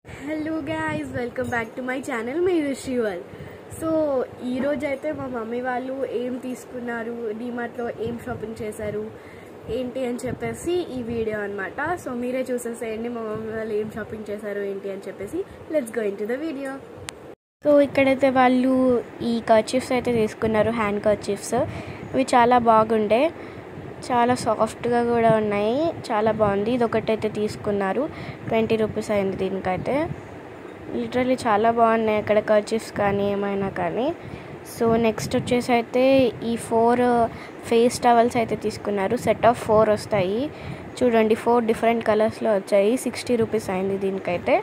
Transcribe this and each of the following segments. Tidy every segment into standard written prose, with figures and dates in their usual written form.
Hello guys, welcome back to my channel Shrival. So ఈ రోజు అయితే మా మమ్మీ వాళ్ళు ఏం తీసుకున్నారు, డిమార్ట్ లో ఏం షాపింగ్ చేశారు ఏంటి అని చెప్పేసి ఈ వీడియో అన్నమాట. సో మీరే చూసేసేయండి మా మమ్మీ వాళ్ళు ఏం షాపింగ్ చేశారు ఏంటి అని చెప్పేసి. Let's go into the video. So ఇక్కడైతే వాళ్ళు ఈ కర్చీఫ్స్ అయితే తీసుకున్నారు, హ్యాండ్ కర్చీఫ్స్. ఇవి చాలా బాగుండే, చాలా సాఫ్ట్గా కూడా ఉన్నాయి, చాలా బాగుంది. ఇది ఒకటైతే తీసుకున్నారు, 20 రూపీస్ అయింది దీనికైతే. లిటరలీ చాలా బాగున్నాయి అక్కడ కర్చీఫ్స్ కానీ ఏమైనా కానీ. సో నెక్స్ట్ వచ్చేసి అయితే ఈ 4 ఫేస్ టవల్స్ అయితే తీసుకున్నారు. సెట్ ఆఫ్ 4 వస్తాయి చూడండి, 4 డిఫరెంట్ కలర్స్లో వచ్చాయి. 60 రూపీస్ అయింది దీనికైతే.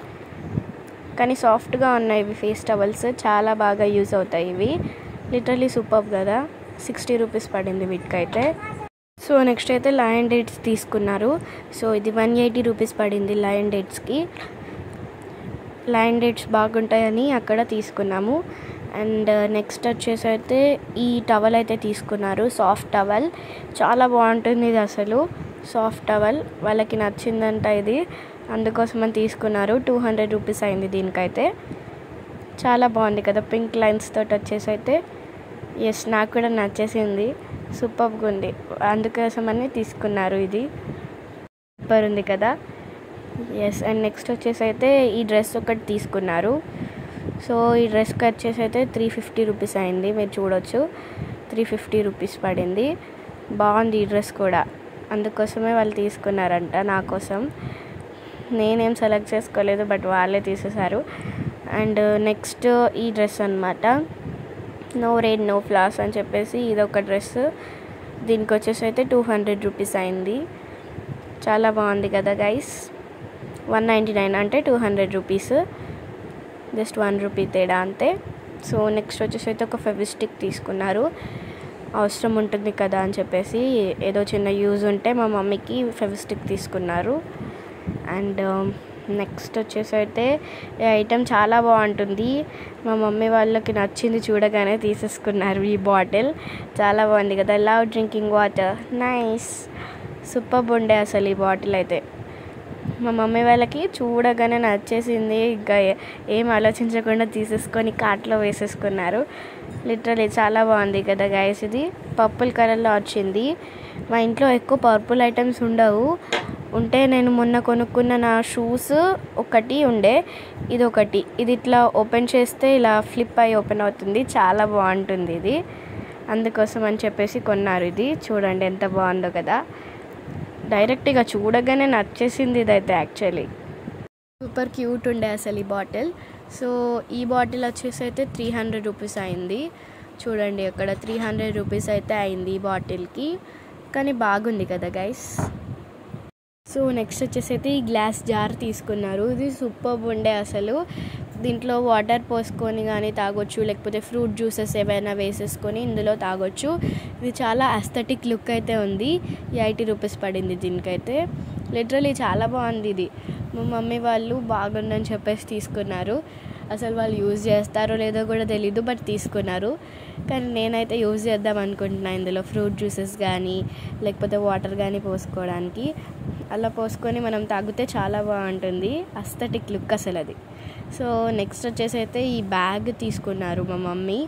కానీ సాఫ్ట్గా ఉన్నాయి ఇవి ఫేస్ టవల్స్, చాలా బాగా యూజ్ అవుతాయి ఇవి. లిటరలీ సూపర్ కదా. 60 రూపీస్ పడింది వీటికైతే. సో నెక్స్ట్ అయితే లయన్ డేట్స్ తీసుకున్నారు. సో ఇది 180 రూపీస్ పడింది లయన్ డేట్స్కి. లయన్ డేట్స్ బాగుంటాయని అక్కడ తీసుకున్నాము. అండ్ నెక్స్ట్ వచ్చేసి అయితే ఈ టవల్ అయితే తీసుకున్నారు, సాఫ్ట్ టవల్. చాలా బాగుంటుంది ఇది అసలు, సాఫ్ట్ టవల్. వాళ్ళకి నచ్చిందంట ఇది, అందుకోసమని తీసుకున్నారు. 200 రూపీస్ అయింది దీనికైతే. చాలా బాగుంది కదా, పింక్ లైన్స్ తోటి వచ్చేసి అయితే. ఎస్, నాకు కూడా నచ్చేసింది, సూపర్గా ఉంది, అందుకోసమని తీసుకున్నారు. ఇది సూపర్ ఉంది కదా. ఎస్. అండ్ నెక్స్ట్ వచ్చేసి అయితే ఈ డ్రెస్ ఒకటి తీసుకున్నారు. సో ఈ డ్రెస్కి వచ్చేసి అయితే 350 రూపీస్ అయింది, మీరు చూడొచ్చు. 350 రూపీస్ పడింది. బాగుంది ఈ డ్రెస్ కూడా, అందుకోసమే వాళ్ళు తీసుకున్నారంట నా కోసం. నేనేం సెలెక్ట్ చేసుకోలేదు, బట్ వాళ్ళే తీసేశారు. అండ్ నెక్స్ట్ ఈ డ్రెస్ అన్నమాట, నో రెయిన్ నో ఫ్లాస్ అని చెప్పేసి ఇదొక డ్రెస్. దీనికి వచ్చేసి అయితే 200 రూపీస్ అయింది. చాలా బాగుంది కదా గైస్. 199 అంటే 200 రూపీస్, జస్ట్ 1 రూపీ తేడా అంతే. సో నెక్స్ట్ వచ్చేసి అయితే ఒక ఫెవిస్టిక్ తీసుకున్నారు, అవసరం ఉంటుంది కదా అని చెప్పేసి. ఏదో చిన్న యూజ్ ఉంటే మా మమ్మీకి ఫెవిస్టిక్ తీసుకున్నారు. అండ్ నెక్స్ట్ వచ్చేసి అయితే ఈ ఐటెం చాలా బాగుంటుంది, మా మమ్మీ వాళ్ళకి నచ్చింది చూడగానే తీసేసుకున్నారు. ఈ బాటిల్ చాలా బాగుంది కదా, love drinking water, nice, super ఉండే అసలు ఈ బాటిల్ అయితే. మా మమ్మీ వాళ్ళకి చూడగానే నచ్చేసింది, ఇంకా ఏం ఆలోచించకుండా తీసేసుకొని కార్ట్లో వేసేసుకున్నారు. లిటరలీ చాలా బాగుంది కదా గైస్. ఇది పర్పుల్ కలర్లో వచ్చింది. మా ఇంట్లో ఎక్కువ పర్పుల్ ఐటమ్స్ ఉండవు, ఉంటే నేను మొన్న కొనుక్కున్న నా షూస్ ఒకటి ఉండే, ఇది ఒకటి. ఇది ఇట్లా ఓపెన్ చేస్తే ఇలా ఫ్లిప్ అయ్యి ఓపెన్ అవుతుంది, చాలా బాగుంటుంది ఇది, అందుకోసం అని చెప్పేసి కొన్నారు. ఇది చూడండి ఎంత బాగుందో కదా, డైరెక్ట్గా చూడగానే నచ్చేసింది ఇదైతే. యాక్చువల్లీ సూపర్ క్యూట్ ఉండే అసలు ఈ బాటిల్. సో ఈ బాటిల్ వచ్చేసి అయితే 300 రూపీస్ అయింది. చూడండి అక్కడ 300 రూపీస్ అయితే అయింది ఈ బాటిల్కి, కానీ బాగుంది కదా గైస్. సో నెక్స్ట్ వచ్చేసి అయితే ఈ గ్లాస్ జార్ తీసుకున్నారు. ఇది సూపర్ ఉండే అసలు. దీంట్లో వాటర్ పోసుకొని కానీ తాగొచ్చు, లేకపోతే ఫ్రూట్ జ్యూసెస్ ఏవైనా వేసేసుకొని ఇందులో తాగొచ్చు. ఇది చాలా అస్థెటిక్ లుక్ అయితే ఉంది. 80 రూపీస్ పడింది దీనికైతే. లిటరలీ చాలా బాగుంది ఇది. మా మమ్మీ వాళ్ళు బాగుందని చెప్పేసి తీసుకున్నారు. అసలు వాళ్ళు యూజ్ చేస్తారో లేదో కూడా తెలీదు, బట్ తీసుకున్నారు. కానీ నేనైతే యూజ్ చేద్దాం అనుకుంటున్నాను ఇందులో ఫ్రూట్ జ్యూసెస్ కానీ లేకపోతే వాటర్ కానీ పోసుకోవడానికి. అలా పోసుకొని మనం తాగితే చాలా బాగుంటుంది, అస్థెటిక్ లుక్ అసలు అది. సో నెక్స్ట్ వచ్చేసి అయితే ఈ బ్యాగ్ తీసుకున్నారు మా మమ్మీ.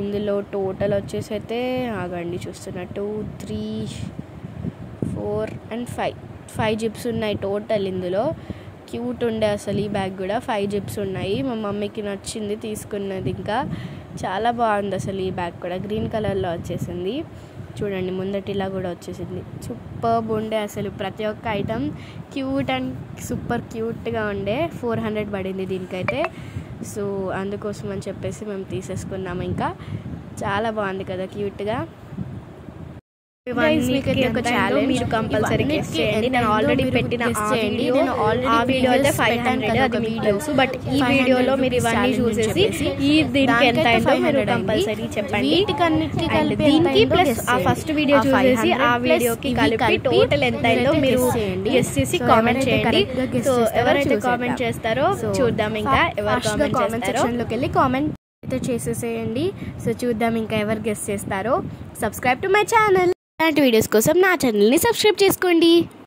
ఇందులో టోటల్ వచ్చేసి అయితే ఆగండి చూస్తున్నా, 2, 3, 4 and 5 జిప్స్ ఉన్నాయి టోటల్ ఇందులో. క్యూట్ ఉండే అసలు ఈ బ్యాగ్ కూడా. 5 జిప్స్ ఉన్నాయి, మా మమ్మీకి నచ్చింది తీసుకున్నది. ఇంకా చాలా బాగుంది అసలు ఈ బ్యాగ్ కూడా, గ్రీన్ కలర్లో వచ్చేసింది. చూడండి ముందటిలా కూడా వచ్చేసింది, సూపర్ ఉండే అసలు. ప్రతి ఒక్క ఐటమ్ క్యూట్ అండ్ సూపర్ క్యూట్గా ఉండే. 400 పడింది దీనికైతే. సో అందుకోసం అని చెప్పేసి మేము తీసేసుకున్నాము. ఇంకా చాలా బాగుంది కదా క్యూట్గా. మీరు కంపల్సరీ గెస్ చేయండి. నేను ఆల్రెడీ పెట్టిన ఆ వీడియో అయితే 500 అది మీకు తెలుసు, బట్ ఈ వీడియోలో మీరు ఇవన్నీ చూసేసి దీనికి ఎంత అయిందో మీరు కంపల్సరీ చెప్పండి. దీనికి ప్లస్ ఆ ఫస్ట్ వీడియో చూసేసి ఆ వీడియోకి కలిపి టోటల్ ఎంత అయిందో మీరు గెస్ చేసి కామెంట్ చేయండి. సో ఎవరైతే కామెంట్ చేస్తారో చూద్దాం, ఇంకా ఎవరు కామెంట్ సెక్షన్లోకి వెళ్ళి కామెంట్ అయితే చేసేసేయండి. సో చూద్దాం ఇంకా ఎవరు గెస్ చేస్తారో. Subscribe to my channel. ఇలాంటి వీడియోస్ కోసం నా ఛానల్ని సబ్స్క్రైబ్ చేసుకోండి.